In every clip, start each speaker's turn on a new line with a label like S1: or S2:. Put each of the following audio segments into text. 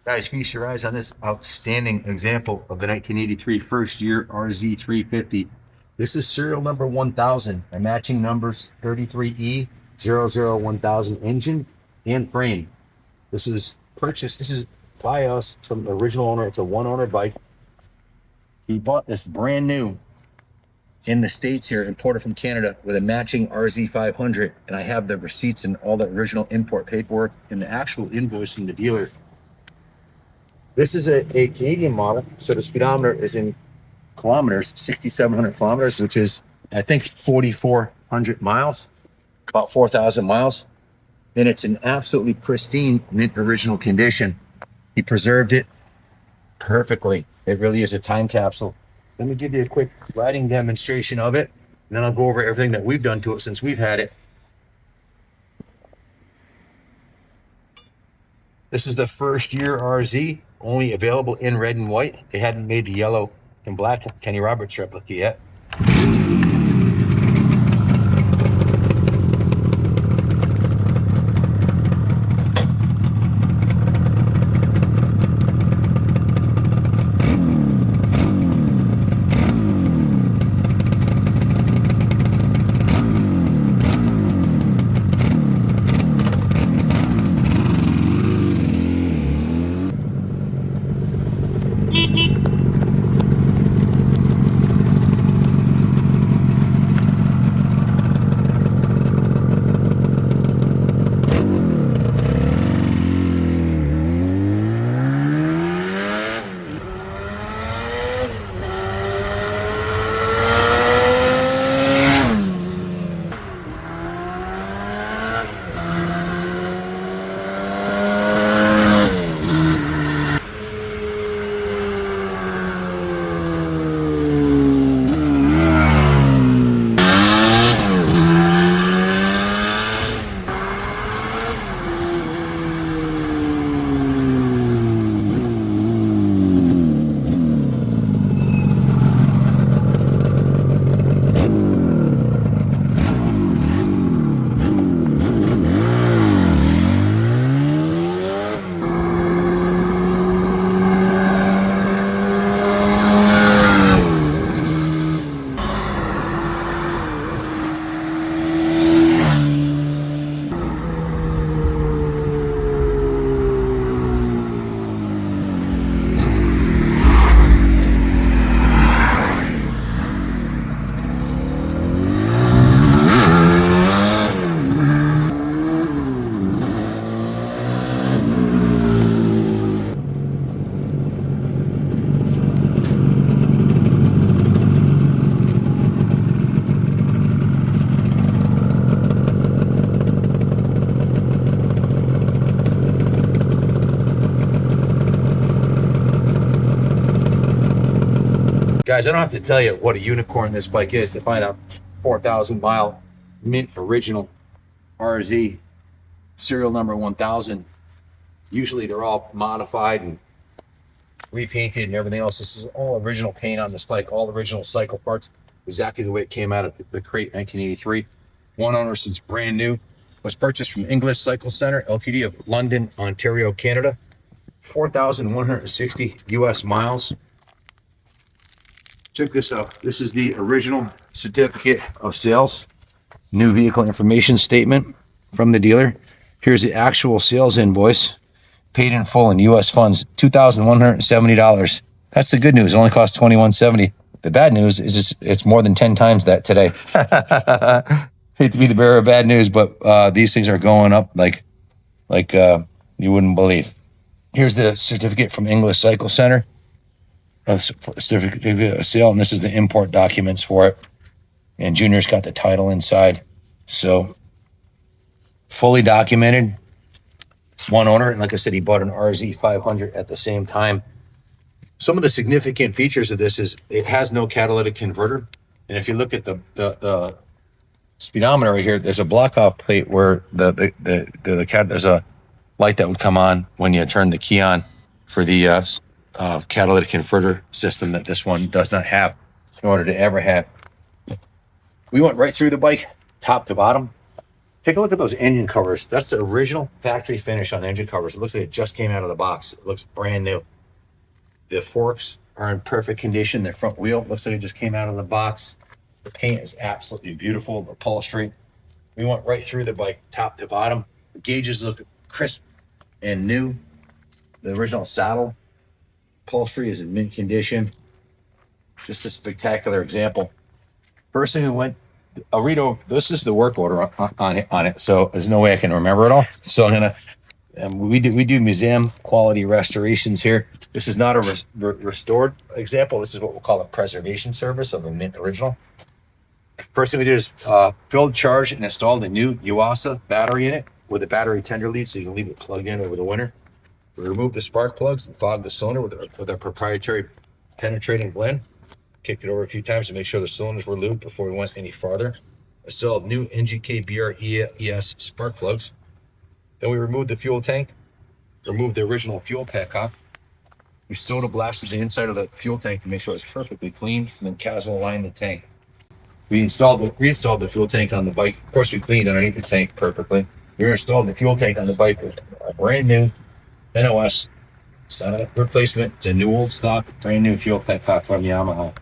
S1: Guys, feast your eyes on this outstanding example of the 1983 first year RZ350. This is serial number 1000 and matching numbers 33E001000 engine and frame. This is purchased, this is by us from the original owner. It's a one owner bike. He bought this brand new in the States here, imported from Canada with a matching RZ500. And I have the receipts and all the original import paperwork and the actual invoice from the dealer. This is a Canadian model, so the speedometer is in kilometers, 6,700 kilometers, which is, I think, 4,400 miles, about 4,000 miles. And it's in absolutely pristine, mint original condition. He preserved it perfectly. It really is a time capsule. Let me give you a quick riding demonstration of it, and then I'll go over everything that we've done to it since we've had it. This is the first year RZ, only available in red and white. They hadn't made the yellow and black Kenny Roberts replica yet. Guys, I don't have to tell you what a unicorn this bike is to find out 4,000 mile mint original RZ serial number 1000. Usually they're all modified and repainted and everything else. This is all original paint on this bike, all original cycle parts, exactly the way it came out of the crate, 1983. One owner since brand new. Was purchased from English Cycle Center, Ltd. of London, Ontario, Canada. 4,160 US miles. Check this out. This is the original certificate of sales. New vehicle information statement from the dealer. Here's the actual sales invoice. Paid in full in US funds, $2,170. That's the good news. It only cost $2,170. The bad news is it's more than 10 times that today. Hate to be the bearer of bad news, but these things are going up like you wouldn't believe. Here's the certificate from English Cycle Center. A certificate of sale, and this is the import documents for it. And Junior's got the title inside. So fully documented. One owner, and like I said, he bought an RZ500 at the same time. Some of the significant features of this is it has no catalytic converter. And if you look at the speedometer right here, there's a block off plate where there's a light that would come on when you turn the key on for the catalytic converter system that this one does not have in order to ever have. We went right through the bike, top to bottom. Take a look at those engine covers. That's the original factory finish on engine covers. It looks like it just came out of the box. It looks brand new. The forks are in perfect condition. The front wheel looks like it just came out of the box. The paint is absolutely beautiful. The upholstery. We went right through the bike, top to bottom. The gauges look crisp and new. The original saddle upholstery is in mint condition. Just a spectacular example. First thing we went, I'll read over. This is the work order on it. So there's no way I can remember it all. So I'm gonna. We do museum quality restorations here. This is not a restored example. This is what we'll call a preservation service of a mint original. First thing we did is filled, charged, and installed a new Yamaha battery in it with a battery tender lead, so you can leave it plugged in over the winter. We removed the spark plugs and fogged the cylinder with our proprietary penetrating blend. Kicked it over a few times to make sure the cylinders were lubed before we went any farther. Installed new NGK BRES spark plugs. Then we removed the fuel tank, removed the original fuel petcock. We soda blasted the inside of the fuel tank to make sure it was perfectly clean, and then casual aligned the tank. We reinstalled the fuel tank on the bike. Of course, we cleaned underneath the tank perfectly. We installed the fuel tank on the bike with a brand new NOS. It's not a replacement. It's a new old stock, brand new fuel petcock from Yamaha.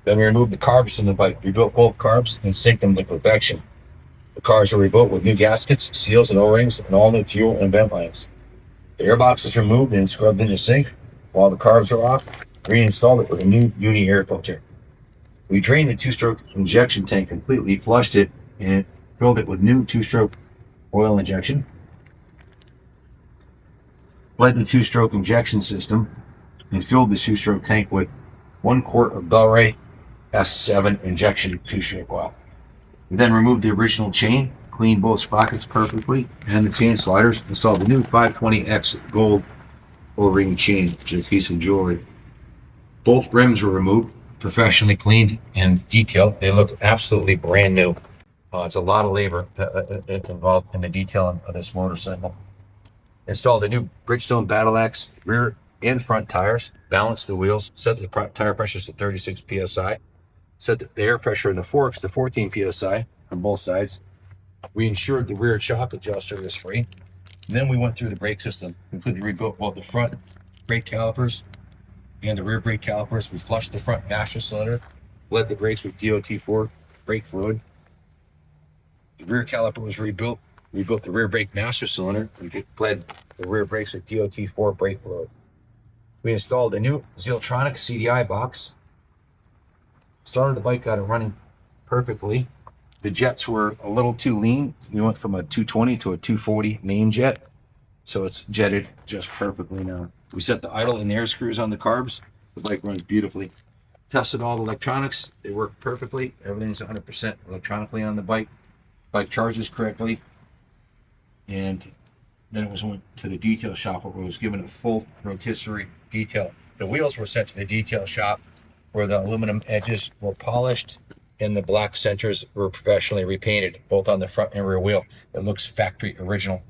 S1: Then we removed the carbs from the bike. We built both carbs and synced them to perfection. The cars were rebuilt with new gaskets, seals, and O-rings, and all new fuel and vent lines. The airbox was removed and scrubbed into sync. While the carbs were off, reinstalled it with a new uni air filter. We drained the two-stroke injection tank completely, flushed it, and filled it with new two-stroke oil injection. Bled the two-stroke injection system and filled the two-stroke tank with 1 quart of Bel-Ray S7 injection two-stroke oil. We then removed the original chain, cleaned both sprockets perfectly, and the chain sliders, installed the new 520X gold O-ring chain, which is a piece of jewelry. Both rims were removed, professionally cleaned and detailed. They look absolutely brand new. It's a lot of labor that's involved in the detailing of this motorcycle. Installed the new Bridgestone Battle Axe rear and front tires, balanced the wheels, set the tire pressures to 36 psi, set the air pressure in the forks to 14 psi on both sides. We ensured the rear shock adjuster was free. And then we went through the brake system, completely rebuilt both the front brake calipers and the rear brake calipers. We flushed the front master cylinder, bled the brakes with DOT4 brake fluid. The rear caliper was rebuilt. We built the rear brake master cylinder. We bled the rear brakes with DOT4 brake fluid. We installed a new Zealtronic CDI box. Started the bike, got it running perfectly. The jets were a little too lean. We went from a 220 to a 240 main jet. So it's jetted just perfectly now. We set the idle and air screws on the carbs. The bike runs beautifully. Tested all the electronics. They work perfectly. Everything's 100% electronically on the bike. Bike charges correctly. And then it went to the detail shop where it was given a full rotisserie detail. The wheels were sent to the detail shop where the aluminum edges were polished and the black centers were professionally repainted, both on the front and rear wheel. It looks factory original.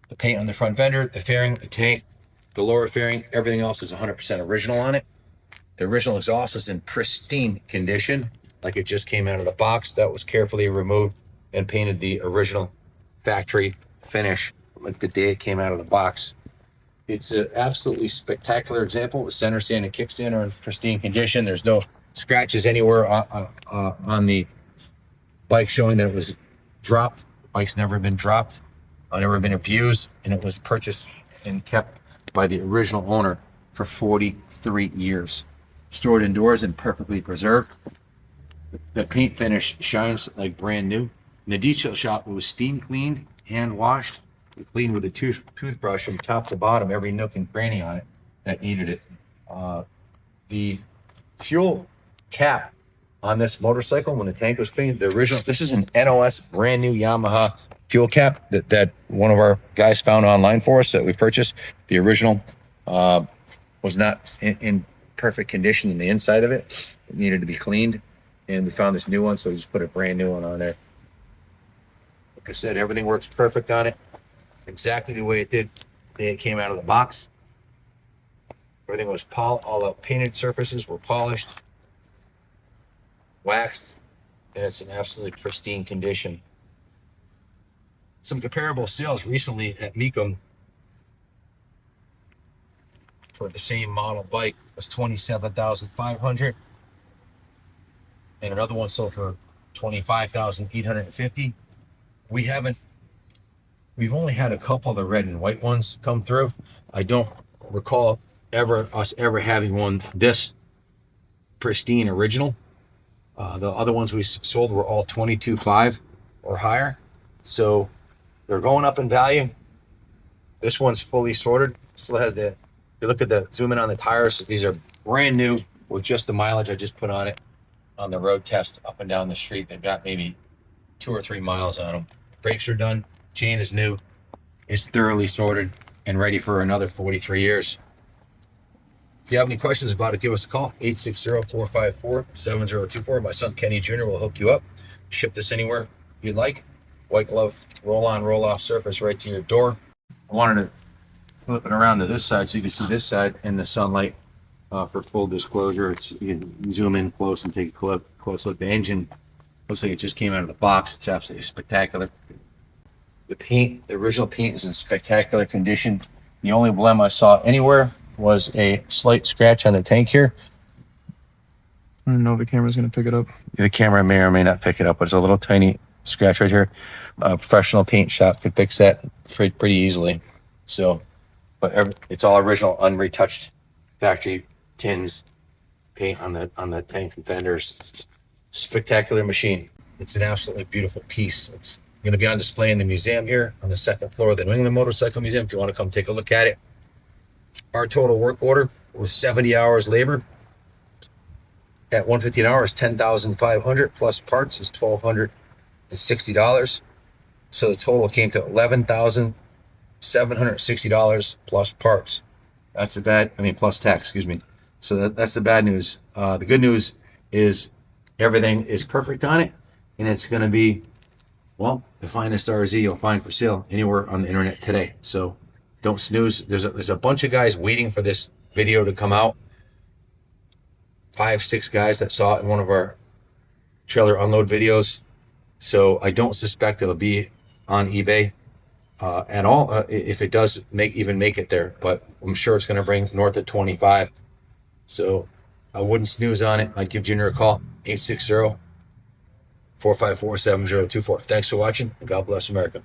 S1: The paint on the front fender, the fairing, the tank, the lower fairing, everything else is 100% original on it. The original exhaust is in pristine condition, like it just came out of the box. That was carefully removed and painted the original factory finish, like the day it came out of the box. It's an absolutely spectacular example. The center stand and kickstand are in pristine condition. There's no scratches anywhere on the bike showing that it was dropped. The bike's never been dropped, never been abused, and it was purchased and kept by the original owner for 43 years. Stored indoors and perfectly preserved. The paint finish shines like brand new. In the detail shop, it was steam cleaned, hand washed, and cleaned with a toothbrush from top to bottom, every nook and cranny on it that needed it. The fuel cap on this motorcycle, when the tank was cleaned, the original, this is an NOS brand new Yamaha fuel cap that one of our guys found online for us that we purchased. The original was not in perfect condition in the inside of it. It needed to be cleaned, and we found this new one, so we just put a brand new one on there. Like I said, everything works perfect on it, exactly the way it did the day it came out of the box. Everything was all the painted surfaces were polished, waxed, and it's in absolutely pristine condition. some comparable sales recently at Mecum for the same model bike was 27,500, and another one sold for 25,850. We've only had a couple of the red and white ones come through. I don't recall us ever having one this pristine original. The other ones we sold were all 22.5 or higher, so they're going up in value. This one's fully sorted. Still has the, if you look at the zoom in on the tires, these are brand new with just the mileage I just put on it on the road test up and down the street. They've got maybe 2 or 3 miles on them. Brakes are done. Chain is new. It's thoroughly sorted and ready for another 43 years. If you have any questions about it, give us a call, 860-454-7024. My son Kenny Jr. will hook you up. Ship this anywhere you'd like. White glove, roll on, roll off surface right to your door. I wanted to flip it around to this side so you can see this side in the sunlight. For full disclosure, you can zoom in close and take a close look. The engine looks like it just came out of the box. It's absolutely spectacular. The paint, the original paint, is in spectacular condition. The only blem I saw anywhere was a slight scratch on the tank here.
S2: I don't know if the camera's going to pick it up.
S1: The camera may or may not pick it up, but it's a little tiny scratch right here. A professional paint shop could fix that pretty easily. So, but it's all original, unretouched factory tins paint on the tank and fenders. Spectacular machine. It's an absolutely beautiful piece. It's going to be on display in the museum here on the 2nd floor of the New England Motorcycle Museum if you want to come take a look at it. Our total work order was 70 hours labor. At 150 an hour is 10,500 plus parts is $1,260. So the total came to $11,760 plus parts. That's the bad, plus tax, excuse me. So that's the bad news. The good news is everything is perfect on it, and it's going to be, well, the finest RZ you'll find for sale anywhere on the internet today. So don't snooze. There's a bunch of guys waiting for this video to come out. 5, 6 guys that saw it in one of our trailer unload videos. So I don't suspect it'll be on eBay at all, if it does even make it there. But I'm sure it's going to bring north of 25. So I wouldn't snooze on it. I'd give Junior a call, 860-454-7024. Thanks for watching, and God bless America.